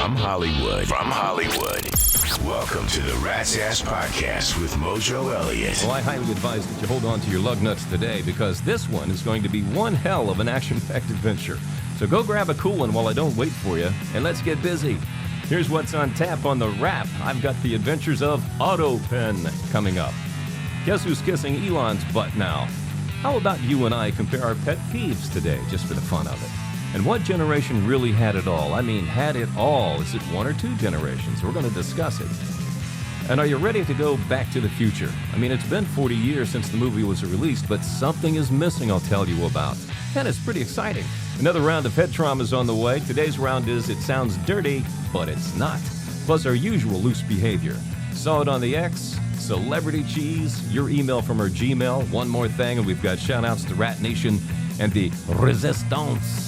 From Hollywood. Welcome to the Rat's Ass Podcast with Mojo Elliott. Well, I highly advise that you hold on to your lug nuts today because this one is going to be one hell of an action-packed adventure. So go grab a cool one while I don't wait for you, and let's get busy. Here's what's on tap on the wrap. I've got the adventures of AutoPen coming up. Guess who's kissing Elon's butt now? How about you and I compare our pet peeves today, just for the fun of it? And what generation really had it all? I mean, had it all. Is it one or two generations? We're going to discuss it. And are you ready to go back to the future? I mean, it's been 40 years since the movie was released, but something is missing I'll tell you about. And it's pretty exciting. Another round of head trauma is on the way. Today's round is It Sounds Dirty, but It's Not. Plus our usual loose behavior. Saw it on the X, Celebrity Cheese, your email from our Gmail, one more thing, and we've got shout-outs to Rat Nation and the Resistance.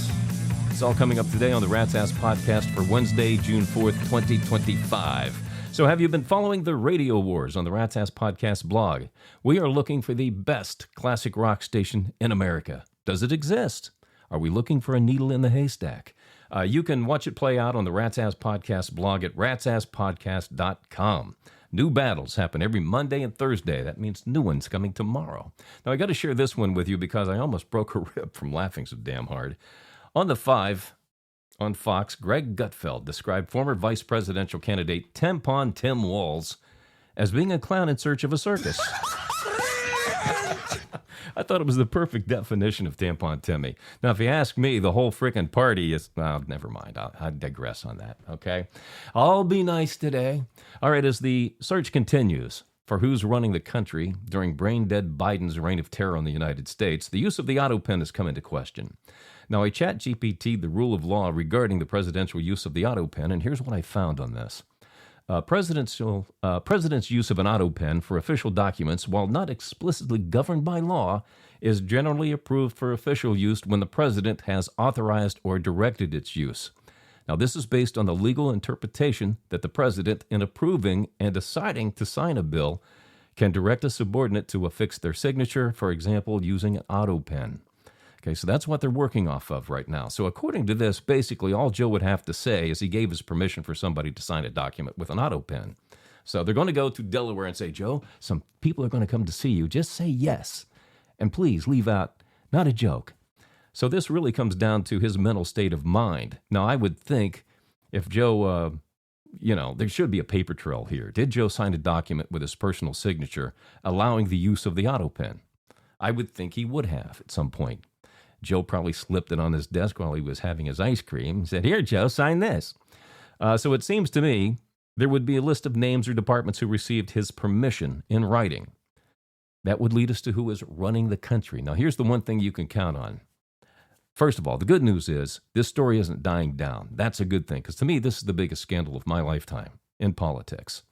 It's all coming up today on the Rat's Ass Podcast for Wednesday, June 4th, 2025. So have you been following the Radio Wars on the Rat's Ass Podcast blog? We are looking for the best classic rock station in America. Does it exist? Are we looking for a needle in the haystack? You can watch it play out on the Rat's Ass Podcast blog at ratsasspodcast.com. New battles happen every Monday and Thursday. That means new ones coming tomorrow. Now, I got to share this one with you because I almost broke a rib from laughing so damn hard. On the 5 on Fox, Greg Gutfeld described former vice presidential candidate Tampon Tim Walz as being a clown in search of a circus. I thought it was the perfect definition of Tampon Timmy. Now, if you ask me, the whole frickin' party is... never mind. I digress on that, okay? I'll be nice today. All right, as the search continues for who's running the country during brain-dead Biden's reign of terror in the United States, the use of the AutoPen has come into question. Now, I ChatGPT'd the rule of law regarding the presidential use of the AutoPen, and here's what I found on this. President's use of an AutoPen for official documents, while not explicitly governed by law, is generally approved for official use when the president has authorized or directed its use. Now, this is based on the legal interpretation that the president, in approving and deciding to sign a bill, can direct a subordinate to affix their signature, for example, using an AutoPen. Okay, so that's what they're working off of right now. So according to this, basically all Joe would have to say is he gave his permission for somebody to sign a document with an AutoPen. So they're going to go to Delaware and say, Joe, some people are going to come to see you. Just say yes. And please leave out, not a joke. So this really comes down to his mental state of mind. Now, I would think if Joe, there should be a paper trail here. Did Joe sign a document with his personal signature allowing the use of the AutoPen? I would think he would have at some point. Joe probably slipped it on his desk while he was having his ice cream and said, here, Joe, sign this. So it seems to me there would be a list of names or departments who received his permission in writing. That would lead us to who is running the country. Now, here's the one thing you can count on. First of all, the good news is this story isn't dying down. That's a good thing, because to me, this is the biggest scandal of my lifetime in politics.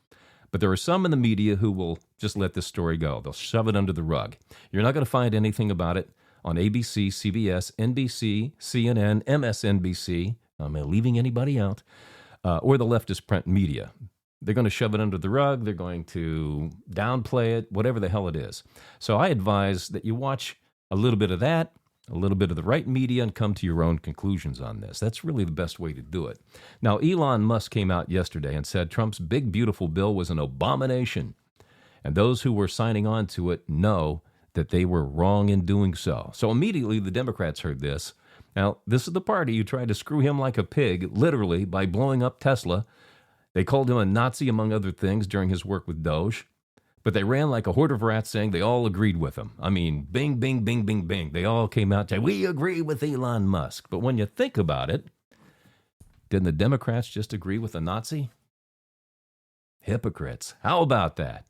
But there are some in the media who will just let this story go. They'll shove it under the rug. You're not going to find anything about it on ABC, CBS, NBC, CNN, MSNBC, am I leaving anybody out, or the leftist print media. They're going to shove it under the rug. They're going to downplay it, whatever the hell it is. So I advise that you watch a little bit of that, a little bit of the right media, and come to your own conclusions on this. That's really the best way to do it. Now, Elon Musk came out yesterday and said Trump's big, beautiful bill was an abomination. And those who were signing on to it know that they were wrong in doing so. So immediately the Democrats heard this. Now, this is the party who tried to screw him like a pig, literally, by blowing up Tesla. They called him a Nazi, among other things, during his work with Doge. But they ran like a horde of rats saying they all agreed with him. I mean, bing, bing, bing, bing, bing. They all came out saying, we agree with Elon Musk. But when you think about it, didn't the Democrats just agree with a Nazi? Hypocrites. How about that?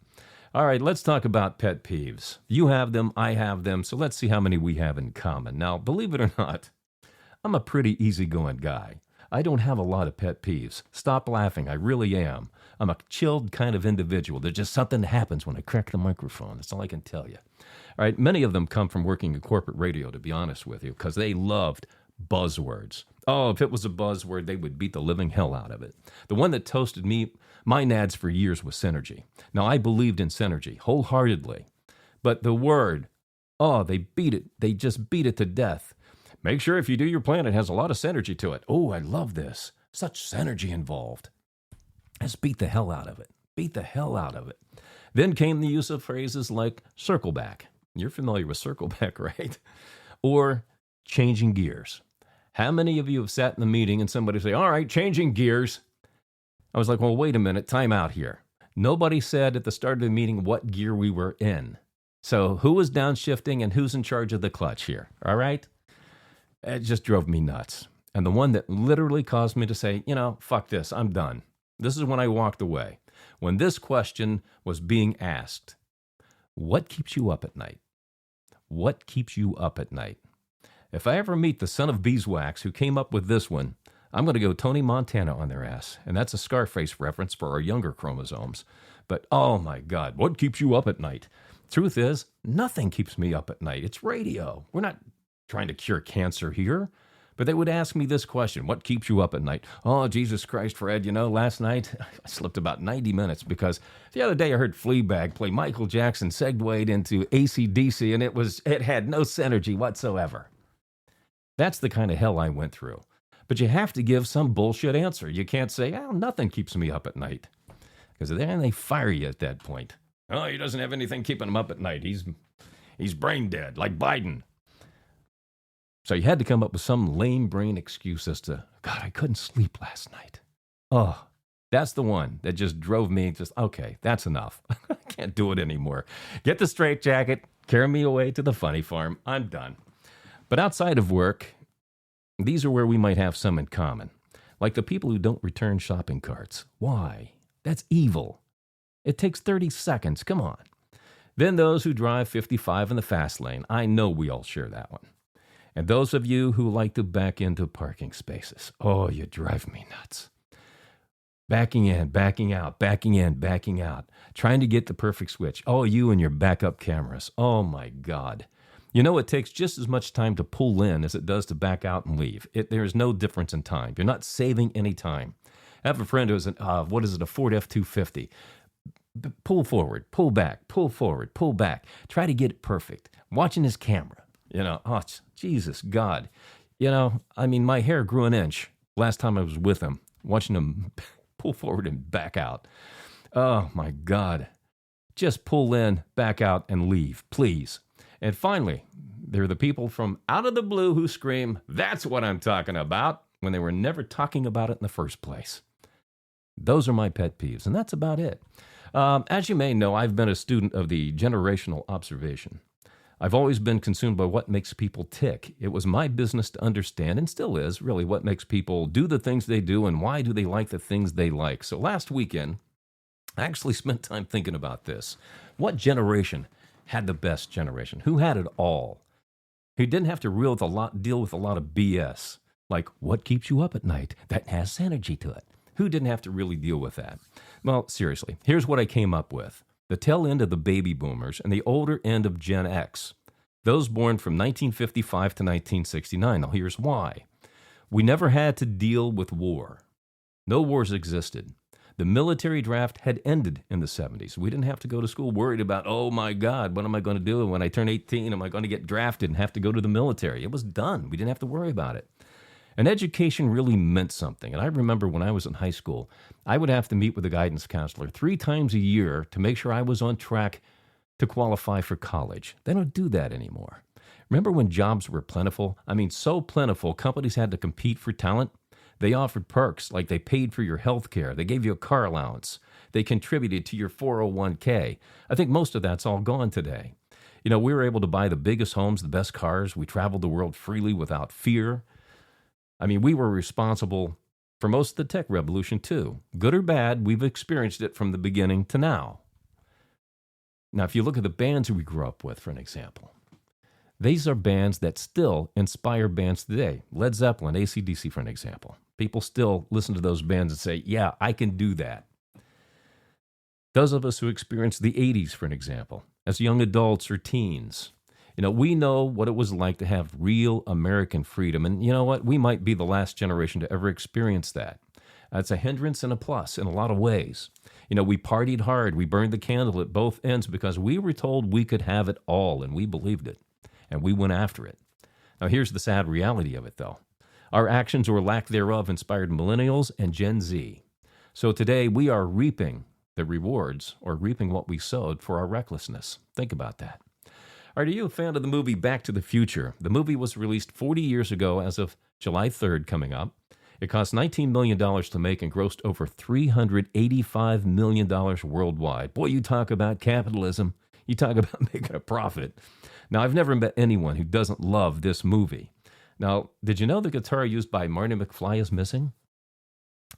All right, let's talk about pet peeves. You have them, I have them, so let's see how many we have in common. Now, believe it or not, I'm a pretty easygoing guy. I don't have a lot of pet peeves. Stop laughing, I really am. I'm a chilled kind of individual. There's just something that happens when I crack the microphone. That's all I can tell you. All right, many of them come from working in corporate radio, to be honest with you, because they loved buzzwords. Oh, if it was a buzzword, they would beat the living hell out of it. The one that toasted me, my nads for years, was Synergy. Now, I believed in Synergy wholeheartedly, but the word, oh, they beat it. They just beat it to death. Make sure if you do your plan, it has a lot of Synergy to it. Oh, I love this. such synergy involved. Let's beat the hell out of it. Beat the hell out of it. Then came the use of phrases like circle back. You're familiar with circle back, right? Or changing gears. How many of you have sat in the meeting and somebody say, all right, changing gears? I was like, well, wait a minute, time out here. Nobody said at the start of the meeting what gear we were in. So who was downshifting and who's in charge of the clutch here? All right? It just drove me nuts. And the one that literally caused me to say, fuck this, I'm done. This is when I walked away. When this question was being asked, what keeps you up at night? What keeps you up at night? If I ever meet the son of beeswax who came up with this one, I'm going to go Tony Montana on their ass. And that's a Scarface reference for our younger chromosomes. But oh my God, what keeps you up at night? Truth is, nothing keeps me up at night. It's radio. We're not trying to cure cancer here. But they would ask me this question, what keeps you up at night? Oh, Jesus Christ, Fred, last night I slept about 90 minutes because the other day I heard Fleabag play Michael Jackson segued into AC/DC, and it had no synergy whatsoever. That's the kind of hell I went through. But you have to give some bullshit answer. You can't say, nothing keeps me up at night. Because then they fire you at that point. Oh, he doesn't have anything keeping him up at night. He's brain dead, like Biden. So you had to come up with some lame brain excuse as to, God, I couldn't sleep last night. Oh, that's the one that just drove me okay, that's enough. I can't do it anymore. Get the straitjacket, carry me away to the funny farm. I'm done. But outside of work, these are where we might have some in common. Like the people who don't return shopping carts. Why? That's evil. It takes 30 seconds. Come on. Then those who drive 55 in the fast lane. I know we all share that one. And those of you who like to back into parking spaces. Oh, you drive me nuts. Backing in, backing out, backing in, backing out. Trying to get the perfect switch. Oh, you and your backup cameras. Oh, my God. It takes just as much time to pull in as it does to back out and leave. There is no difference in time. You're not saving any time. I have a friend who's a Ford F-250. Pull forward, pull back, pull forward, pull back. Try to get it perfect. Watching his camera. Jesus, God. My hair grew an inch last time I was with him, watching him pull forward and back out. Oh, my God. Just pull in, back out, and leave, please. And finally, there are the people from out of the blue who scream, that's what I'm talking about, when they were never talking about it in the first place. Those are my pet peeves, and that's about it. As you may know, I've been a student of the generational observation. I've always been consumed by what makes people tick. It was my business to understand, and still is, really, what makes people do the things they do and why do they like the things they like. So last weekend, I actually spent time thinking about this. What generation had the best generation? Who had it all? Who didn't have to deal with a lot of BS, like what keeps you up at night that has energy to it? Who didn't have to really deal with that? Well, seriously, here's what I came up with. The tail end of the baby boomers and the older end of Gen X, those born from 1955 to 1969. Now, here's why. We never had to deal with war. No wars existed. The military draft had ended in the 70s. We didn't have to go to school worried about, oh my God, what am I going to do when I turn 18? Am I going to get drafted and have to go to the military? It was done. We didn't have to worry about it. And education really meant something. And I remember when I was in high school, I would have to meet with a guidance counselor 3 times a year to make sure I was on track to qualify for college. They don't do that anymore. Remember when jobs were plentiful? So plentiful, companies had to compete for talent. They offered perks like they paid for your health care. They gave you a car allowance. They contributed to your 401k. I think most of that's all gone today. We were able to buy the biggest homes, the best cars. We traveled the world freely without fear. We were responsible for most of the tech revolution too. Good or bad, we've experienced it from the beginning to now. Now, if you look at the bands we grew up with, for an example, these are bands that still inspire bands today. Led Zeppelin, AC/DC, for an example. People still listen to those bands and say, yeah, I can do that. Those of us who experienced the 80s, for an example, as young adults or teens, we know what it was like to have real American freedom. And you know what? We might be the last generation to ever experience that. That's a hindrance and a plus in a lot of ways. We partied hard. We burned the candle at both ends because we were told we could have it all, and we believed it. And we went after it. Now, here's the sad reality of it, though. Our actions or lack thereof inspired millennials and Gen Z. So today we are reaping the rewards or reaping what we sowed for our recklessness. Think about that. Are you a fan of the movie Back to the Future? The movie was released 40 years ago as of July 3rd coming up. It cost $19 million to make and grossed over $385 million worldwide. Boy, you talk about capitalism. You talk about making a profit. Now, I've never met anyone who doesn't love this movie. Now, did you know the guitar used by Marty McFly is missing?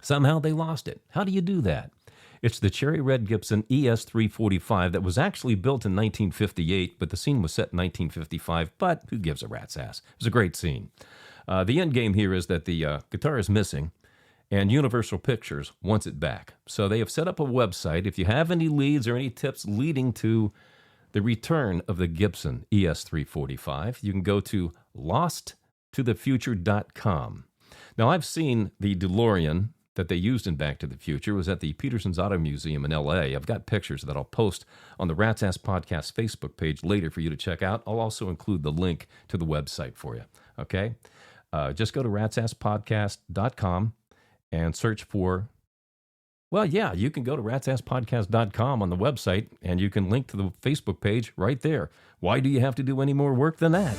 Somehow they lost it. How do you do that? It's the cherry red Gibson ES-345 that was actually built in 1958, but the scene was set in 1955, but who gives a rat's ass? It was a great scene. The end game here is that the guitar is missing, and Universal Pictures wants it back. So they have set up a website. If you have any leads or any tips leading to the return of the Gibson ES-345, you can go to losttothefuture.com. Now, I've seen the DeLorean that they used in Back to the Future. It was at the Peterson's Auto Museum in L.A. I've got pictures that I'll post on the Rat's Ass Podcast Facebook page later for you to check out. I'll also include the link to the website for you, okay? Just go to ratsasspodcast.com and search for, well, yeah, you can go to ratsasspodcast.com on the website, and you can link to the Facebook page right there. Why do you have to do any more work than that?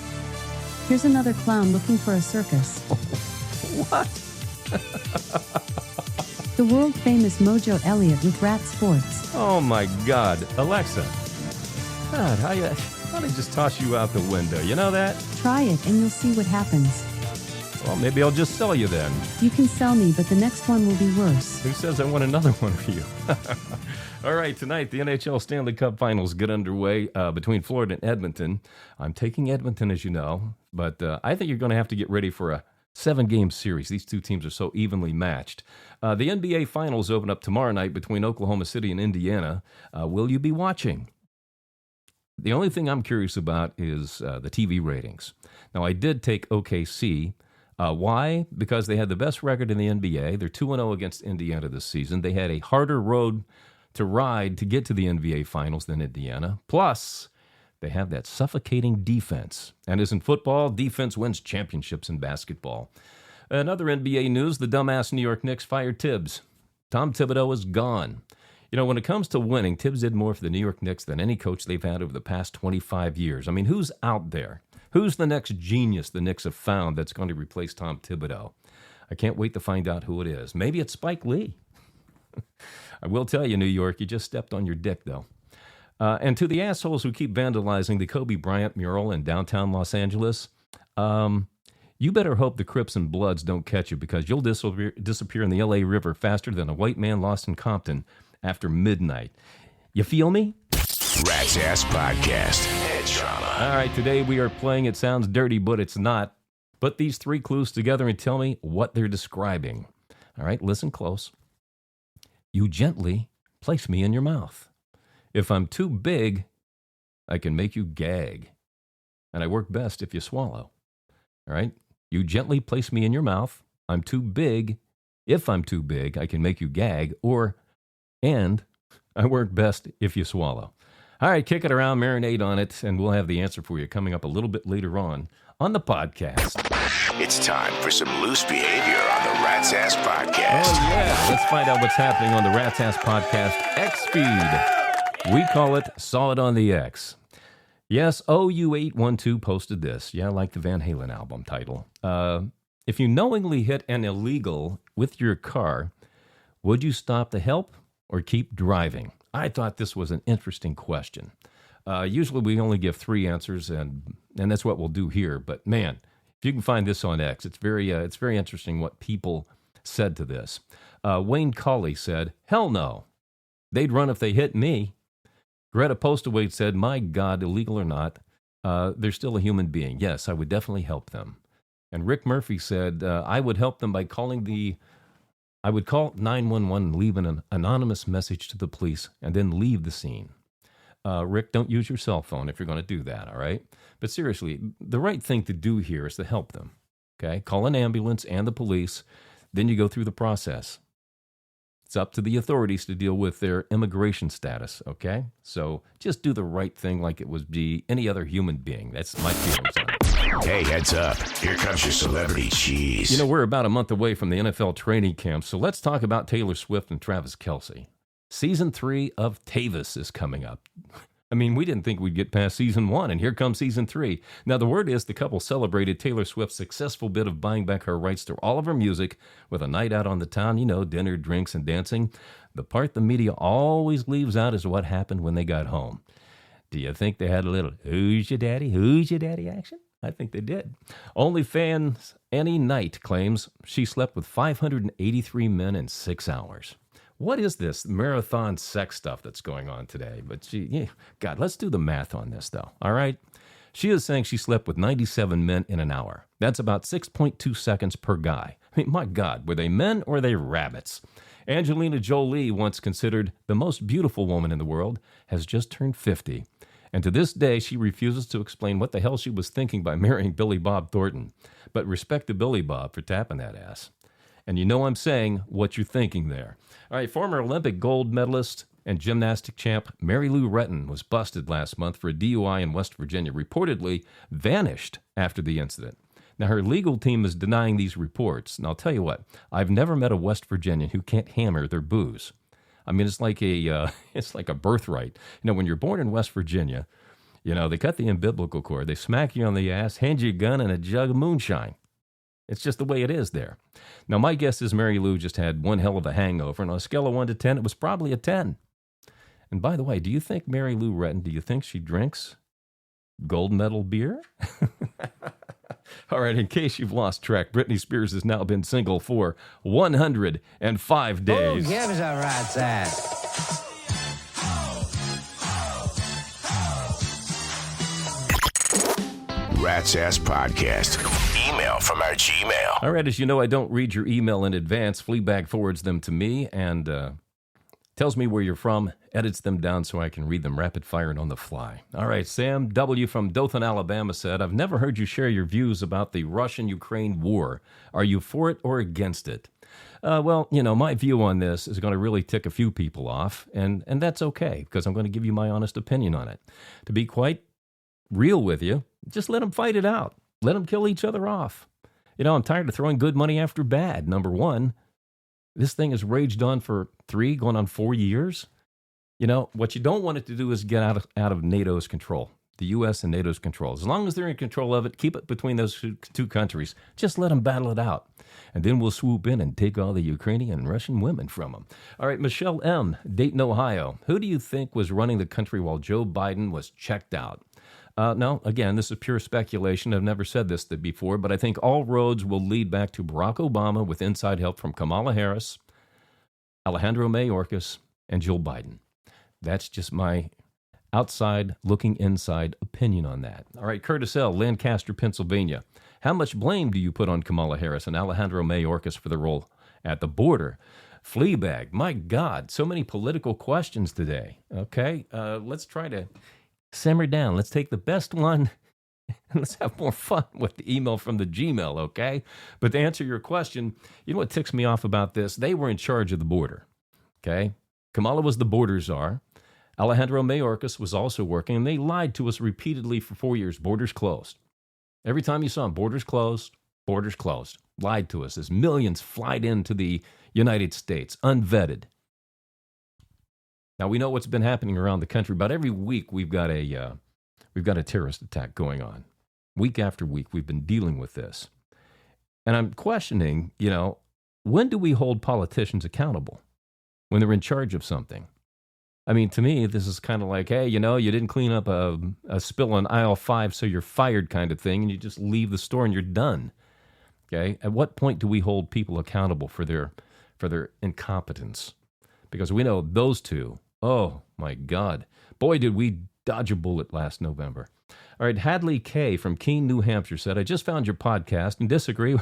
Here's another clown looking for a circus. What? The world-famous Mojo Elliott with Rat Sports. Oh, my God. Alexa, God, how they just toss you out the window? You know that? Try it and you'll see what happens. Well, maybe I'll just sell you then. You can sell me, but the next one will be worse. Who says I want another one for you? All right, tonight the NHL Stanley Cup Finals get underway between Florida and Edmonton. I'm taking Edmonton, as you know, but I think you're going to have to get ready for a 7-game series. These two teams are so evenly matched. The NBA Finals open up tomorrow night between Oklahoma City and Indiana. Will you be watching? The only thing I'm curious about is the TV ratings. Now, I did take OKC. Why? Because they had the best record in the NBA. They're 2-0 against Indiana this season. They had a harder road to ride to get to the NBA Finals than Indiana. Plus, they have that suffocating defense. And as in football, defense wins championships in basketball. In other NBA news, the dumbass New York Knicks fired Tibbs. Tom Thibodeau is gone. You know, when it comes to winning, Tibbs did more for the New York Knicks than any coach they've had over the past 25 years. I mean, who's out there? Who's the next genius the Knicks have found that's going to replace Tom Thibodeau? I can't wait to find out who it is. Maybe it's Spike Lee. I will tell you, New York, you just stepped on your dick, though. And to the assholes who keep vandalizing the Kobe Bryant mural in downtown Los Angeles, you better hope the Crips and Bloods don't catch you, because you'll disappear in the L.A. River faster than a white man lost in Compton after midnight. You feel me? Rat's Ass Podcast. Head trauma. All right, today we are playing It Sounds Dirty, but It's Not. Put these 3 clues together and tell me what they're describing. All right, listen close. You gently place me in your mouth. If I'm too big, I can make you gag. And I work best if you swallow. All right? You gently place me in your mouth. I'm too big. If I'm too big, I can make you gag. And I work best if you swallow. All right, kick it around, marinate on it, and we'll have the answer for you coming up a little bit later on the podcast. It's time for some loose behavior on the Rat's Ass Podcast. Oh, yeah. Let's find out what's happening on the Rat's Ass Podcast X feed. We call it Saw It on the X. Yes, OU812 posted this. Yeah, like the Van Halen album title. If you knowingly hit an illegal with your car, would you stop to help or keep driving? I thought this was an interesting question. Usually we only give 3 answers, and that's what we'll do here. But man, if you can find this on X, it's very interesting what people said to this. Wayne Colley said, "Hell no. They'd run if they hit me." Greta Postaway said, "My God, illegal or not, they're still a human being. Yes, I would definitely help them." And Rick Murphy said, "I would help them by I would call 911 and leave an anonymous message to the police and then leave the scene." Rick, don't use your cell phone if you're going to do that, all right? But seriously, the right thing to do here is to help them, okay? Call an ambulance and the police, then you go through the process. It's up to the authorities to deal with their immigration status, okay? So just do the right thing like it would be any other human being. That's my feelings on it. Hey, heads up. Here comes your celebrity cheese. You know, we're about a month away from the NFL training camp, so let's talk about Taylor Swift and Travis Kelce. Season 3 of Tavis is coming up. I mean, we didn't think we'd get past season 1, and here comes season 3. Now, the word is the couple celebrated Taylor Swift's successful bid of buying back her rights to all of her music with a night out on the town, you know, dinner, drinks, and dancing. The part the media always leaves out is what happened when they got home. Do you think they had a little who's your daddy action? I think they did. OnlyFans Annie Knight claims she slept with 583 men in 6 hours. What is this marathon sex stuff that's going on today? But God, let's do the math on this, though, all right? She is saying she slept with 97 men in an hour. That's about 6.2 seconds per guy. I mean, my God, were they men or were they rabbits? Angelina Jolie, once considered the most beautiful woman in the world, has just turned 50. And to this day, she refuses to explain what the hell she was thinking by marrying Billy Bob Thornton. But respect to Billy Bob for tapping that ass. And you know I'm saying what you're thinking there. All right, former Olympic gold medalist and gymnastic champ Mary Lou Retton was busted last month for a DUI in West Virginia, reportedly vanished after the incident. Now, her legal team is denying these reports. And I'll tell you what, I've never met a West Virginian who can't hammer their booze. I mean, it's like a birthright. You know, when you're born in West Virginia, you know, they cut the umbilical cord, they smack you on the ass, hand you a gun and a jug of moonshine. It's just the way it is there. Now, my guess is Mary Lou just had one hell of a hangover, and on a scale of 1 to 10, it was probably a 10. And by the way, do you think Mary Lou Retton, do you think she drinks gold medal beer? All right, in case you've lost track, Britney Spears has now been single for 105 days. Who gives a rat's ass? Rat's Ass Podcast. Email from our Gmail. All right, as you know, I don't read your email in advance. Fleabag forwards them to me and tells me where you're from, edits them down so I can read them rapid fire and on the fly. All right, Sam W. from Dothan, Alabama said, I've never heard you share your views about the Russian-Ukraine war. Are you for it or against it? Well, you know, my view on this is going to really tick a few people off, and that's okay, because I'm going to give you my honest opinion on it. To be quite real with you, just let them fight it out. Let them kill each other off. You know, I'm tired of throwing good money after bad. Number one, this thing has raged on for 3, going on 4 years. You know, what you don't want it to do is get out of NATO's control, the U.S. and NATO's control. As long as they're in control of it, keep it between those two countries. Just let them battle it out. And then we'll swoop in and take all the Ukrainian and Russian women from them. All right, Michelle M., Dayton, Ohio. Who do you think was running the country while Joe Biden was checked out? No, again, this is pure speculation. I've never said this before, but I think all roads will lead back to Barack Obama with inside help from Kamala Harris, Alejandro Mayorkas, and Joe Biden. That's just my outside looking inside opinion on that. All right, Curtis L., Lancaster, Pennsylvania. How much blame do you put on Kamala Harris and Alejandro Mayorkas for the role at the border? Fleabag, my God, so many political questions today. Okay, let's try to simmer down. Let's take the best one and let's have more fun with the email from the Gmail, okay? But to answer your question, you know what ticks me off about this? They were in charge of the border, okay? Kamala was the border czar. Alejandro Mayorkas was also working, and they lied to us repeatedly for 4 years. Borders closed. Every time you saw them, borders closed, borders closed. Lied to us as millions flied into the United States, unvetted. Now, we know what's been happening around the country. About every week, we've got a terrorist attack going on. Week after week, we've been dealing with this. And I'm questioning, you know, when do we hold politicians accountable? When they're in charge of something? I mean, to me, this is kind of like, hey, you know, you didn't clean up a spill on aisle 5, so you're fired kind of thing, and you just leave the store and you're done. Okay? At what point do we hold people accountable for their incompetence? Because we know those two, oh, my God. Boy, did we dodge a bullet last November. All right, Hadley K. from Keene, New Hampshire said, I just found your podcast and disagree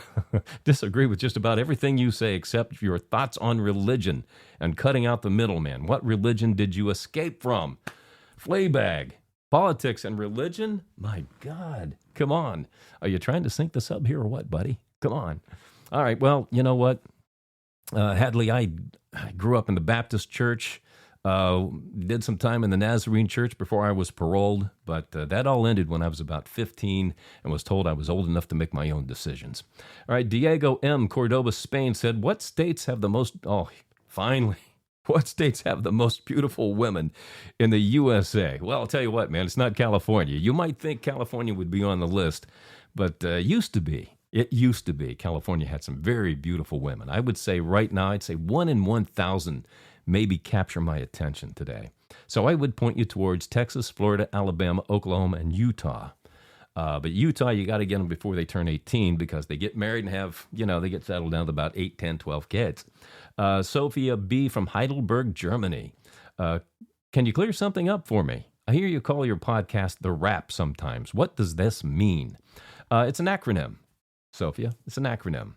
with just about everything you say except your thoughts on religion and cutting out the middleman. What religion did you escape from? Fleabag. Politics and religion? My God. Come on. Are you trying to sync this up here or what, buddy? Come on. All right, well, you know what? Hadley, I grew up in the Baptist church. Did some time in the Nazarene Church before I was paroled, but that all ended when I was about 15 and was told I was old enough to make my own decisions. All right, Diego M. Cordoba, Spain said, what states have the most... Oh, finally. What states have the most beautiful women in the USA? Well, I'll tell you what, man, it's not California. You might think California would be on the list, but used to be. It used to be. California had some very beautiful women. I would say right now, I'd say 1 in 1,000 maybe capture my attention today. So I would point you towards Texas, Florida, Alabama, Oklahoma, and Utah. But Utah, you got to get them before they turn 18 because they get married and have, they get settled down to about 8, 10, 12 kids. Sophia B. from Heidelberg, Germany. Can you clear something up for me? I hear you call your podcast The Wrap sometimes. What does this mean? It's an acronym, Sophia. It's an acronym.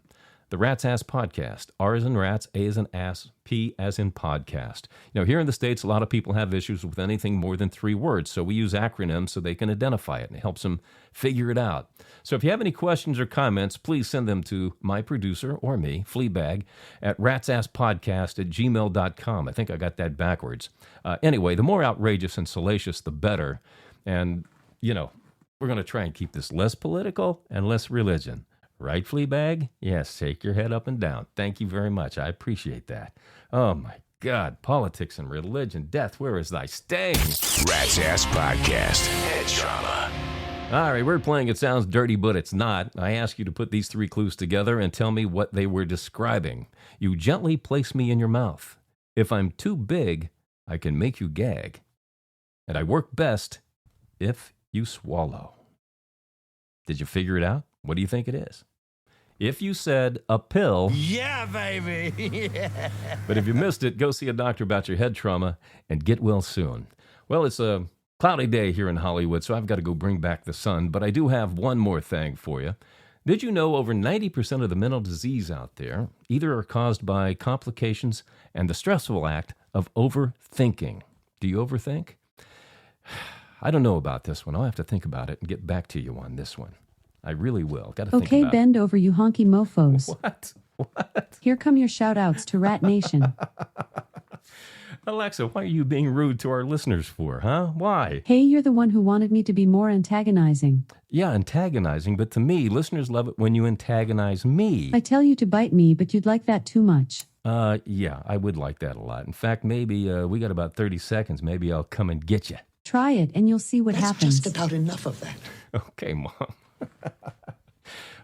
The Rat's Ass Podcast. R as in rats, A as in ass, P as in podcast. Here in the States, a lot of people have issues with anything more than 3 words, so we use acronyms so they can identify it, and it helps them figure it out. So if you have any questions or comments, please send them to my producer or me, Fleabag, at ratsasspodcast@gmail.com. I think I got that backwards. Anyway, the more outrageous and salacious, the better. And, we're going to try and keep this less political and less religion. Right, Fleabag? Yes, shake your head up and down. Thank you very much. I appreciate that. Oh, my God. Politics and religion. Death, where is thy sting? Rat's Ass Podcast. Head trauma. All right, we're playing It Sounds Dirty, But It's Not. I ask you to put these 3 clues together and tell me what they were describing. You gently place me in your mouth. If I'm too big, I can make you gag. And I work best if you swallow. Did you figure it out? What do you think it is? If you said a pill... Yeah, baby! Yeah. But if you missed it, go see a doctor about your head trauma and get well soon. Well, it's a cloudy day here in Hollywood, so I've got to go bring back the sun. But I do have one more thing for you. Did you know over 90% of the mental disease out there either are caused by complications and the stressful act of overthinking? Do you overthink? I don't know about this one. I'll have to think about it and get back to you on this one. I really will. Got to think Okay, about bend over, you honky mofos. What? Here come your shout-outs to Rat Nation. Alexa, why are you being rude to our listeners for, huh? Why? Hey, you're the one who wanted me to be more antagonizing. Yeah, antagonizing, but to me, listeners love it when you antagonize me. I tell you to bite me, but you'd like that too much. Yeah, I would like that a lot. In fact, maybe we got about 30 seconds. Maybe I'll come and get you. Try it, and you'll see what happens. Just about enough of that. Okay, Mom.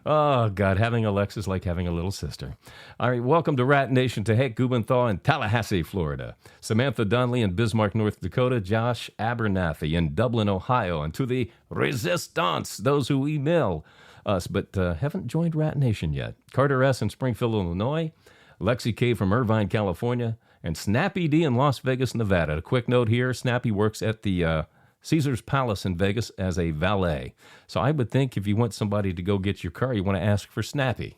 Oh, God, having Alexa's like having a little sister. All right, welcome to Rat Nation to Hank Gubenthal in Tallahassee, Florida. Samantha Donnelly in Bismarck, North Dakota. Josh Abernathy in Dublin, Ohio. And to the Resistance, those who email us but haven't joined Rat Nation yet. Carter S. in Springfield, Illinois. Lexi K. from Irvine, California. And Snappy D in Las Vegas, Nevada. A quick note here, Snappy works at the Caesar's Palace in Vegas as a valet. So I would think if you want somebody to go get your car, you want to ask for Snappy.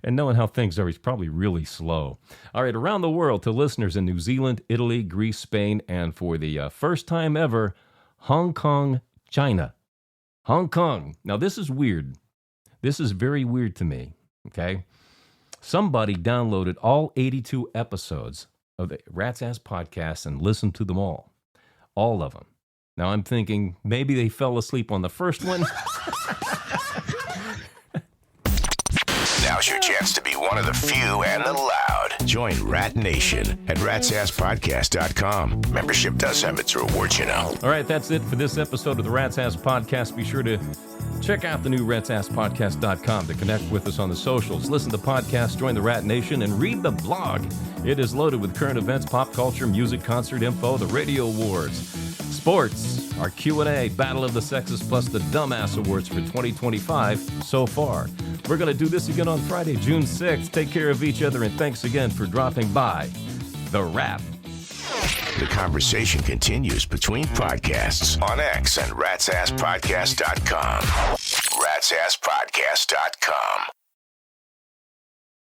And knowing how things are, he's probably really slow. All right, around the world to listeners in New Zealand, Italy, Greece, Spain, and for the first time ever, Hong Kong, China. Hong Kong. Now, this is weird. This is very weird to me, okay? Somebody downloaded all 82 episodes of the Rat's Ass Podcast and listened to them all. All of them. Now I'm thinking maybe they fell asleep on the first one. Now's your chance to be one of the few and the loud. Join Rat Nation at ratsasspodcast.com. Membership does have its rewards, All right, that's it for this episode of the Rat's Ass Podcast. Be sure to check out the new ratsasspodcast.com to connect with us on the socials. Listen to podcasts, join the Rat Nation, and read the blog. It is loaded with current events, pop culture, music, concert info, the radio awards, sports, our Q&A, Battle of the Sexes, plus the Dumbass Awards for 2025 so far. We're going to do this again on Friday, June 6th. Take care of each other, and thanks again for dropping by. The Wrap. The conversation continues between podcasts on X and ratsasspodcast.com. ratsasspodcast.com.